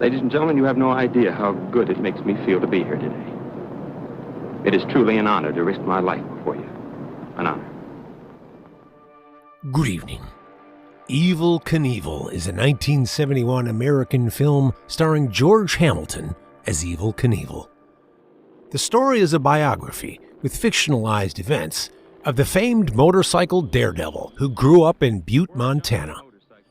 Ladies and gentlemen, you have no idea how good it makes me feel to be here today. It is truly an honor to risk my life before you. An honor. Good evening. Evel Knievel is a 1971 American film starring George Hamilton as Evel Knievel. The story is a biography with fictionalized events of the famed motorcycle daredevil who grew up in Butte, Montana.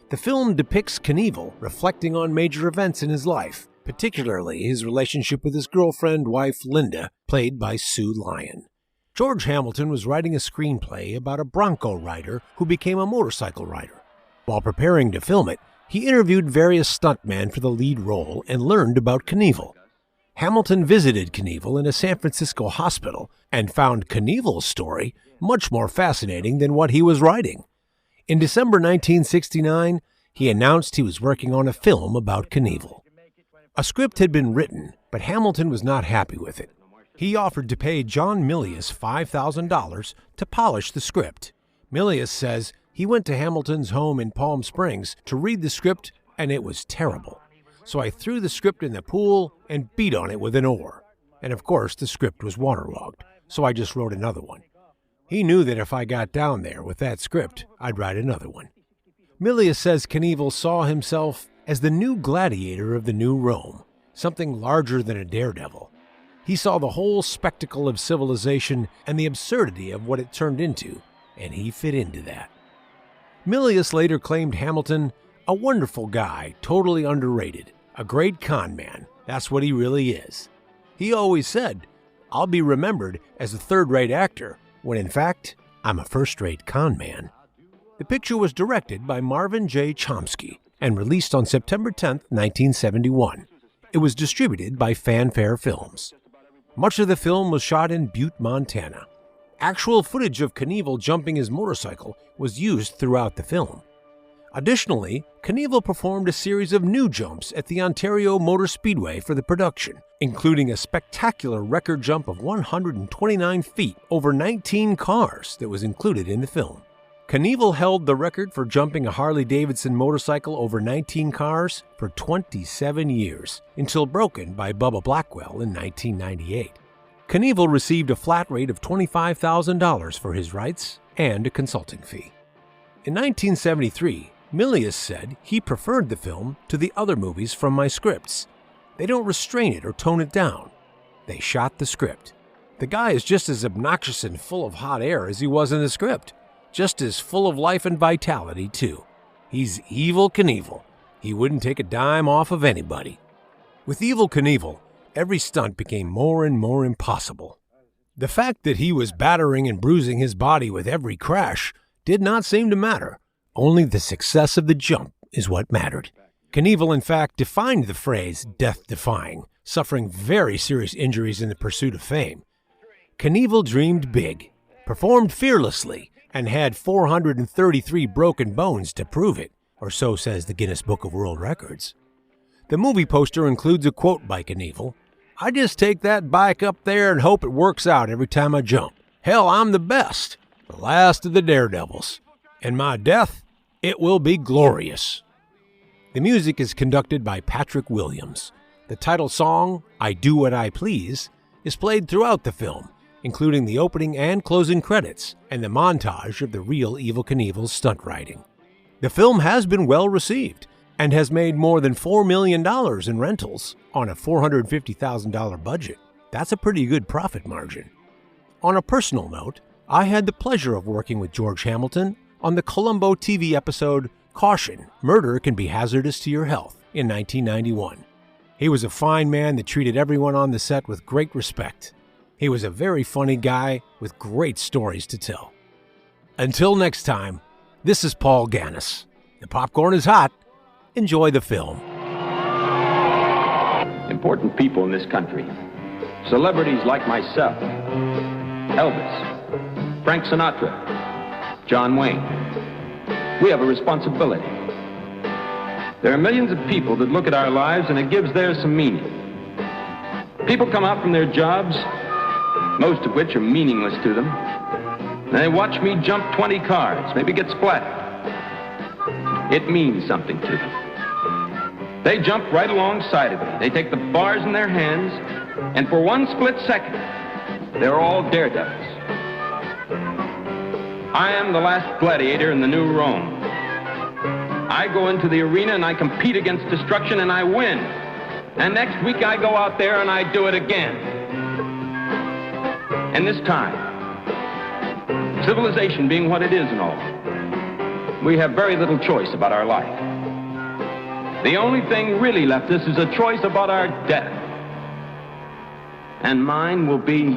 The film depicts Knievel reflecting on major events in his life, particularly his relationship with his girlfriend, wife Linda, played by Sue Lyon. George Hamilton was writing a screenplay about a bronco rider who became a motorcycle rider. While preparing to film it, he interviewed various stuntmen for the lead role and learned about Knievel. Hamilton visited Knievel in a San Francisco hospital and found Knievel's story much more fascinating than what he was writing. In December 1969, he announced he was working on a film about Knievel. A script had been written, but Hamilton was not happy with it. He offered to pay John Milius $5,000 to polish the script. Milius says he went to Hamilton's home in Palm Springs to read the script, and it was terrible. So I threw the script in the pool and beat on it with an oar. And of course, the script was waterlogged, so I just wrote another one. He knew that if I got down there with that script, I'd write another one. Milius says Knievel saw himself as the new gladiator of the new Rome, something larger than a daredevil. He saw the whole spectacle of civilization and the absurdity of what it turned into, and he fit into that. Milius later claimed Hamilton a wonderful guy, totally underrated, a great con man. That's what he really is. He always said, "I'll be remembered as a third-rate actor," when in fact, I'm a first-rate con man. The picture was directed by Marvin J. Chomsky and released on September 10, 1971. It was distributed by Fanfare Films. Much of the film was shot in Butte, Montana. Actual footage of Knievel jumping his motorcycle was used throughout the film. Additionally, Knievel performed a series of new jumps at the Ontario Motor Speedway for the production, including a spectacular record jump of 129 feet over 19 cars that was included in the film. Knievel held the record for jumping a Harley-Davidson motorcycle over 19 cars for 27 years, until broken by Bubba Blackwell in 1998. Knievel received a flat rate of $25,000 for his rights and a consulting fee. In 1973, Milius said he preferred the film to the other movies from my scripts. They don't restrain it or tone it down. They shot the script. The guy is just as obnoxious and full of hot air as he was in the script. Just as full of life and vitality, too. He's Evel Knievel. He wouldn't take a dime off of anybody. With Evel Knievel, every stunt became more and more impossible. The fact that he was battering and bruising his body with every crash did not seem to matter. Only the success of the jump is what mattered. Knievel, in fact, defined the phrase death-defying, suffering very serious injuries in the pursuit of fame. Knievel dreamed big, performed fearlessly, and had 433 broken bones to prove it, or so says the Guinness Book of World Records. The movie poster includes a quote by Knievel: "I just take that bike up there and hope it works out every time I jump. Hell, I'm the best, the last of the daredevils. And my death, it will be glorious." The music is conducted by Patrick Williams. The title song, "I Do What I Please," is played throughout the film, including the opening and closing credits and the montage of the real Evel Knievel's stunt riding. The film has been well received and has made more than $4 million in rentals on a $450,000 budget. That's a pretty good profit margin. On a personal note, I had the pleasure of working with George Hamilton on the Columbo TV episode Caution, Murder Can Be Hazardous to Your Health in 1991. He was a fine man that treated everyone on the set with great respect. He was a very funny guy with great stories to tell. Until next time, this is Paul Gannis. The popcorn is hot. Enjoy the film. Important people in this country. Celebrities like myself. Elvis. Frank Sinatra. John Wayne. We have a responsibility. There are millions of people that look at our lives and it gives theirs some meaning. People come out from their jobs, most of which are meaningless to them, and they watch me jump 20 cars, maybe get splattered. It means something to them. They jump right alongside of me. They take the bars in their hands, and for one split second, they're all daredevils. I am the last gladiator in the new Rome. I go into the arena and I compete against destruction and I win. And next week I go out there and I do it again. And this time, civilization being what it is and all, we have very little choice about our life. The only thing really left us is a choice about our death. And mine will be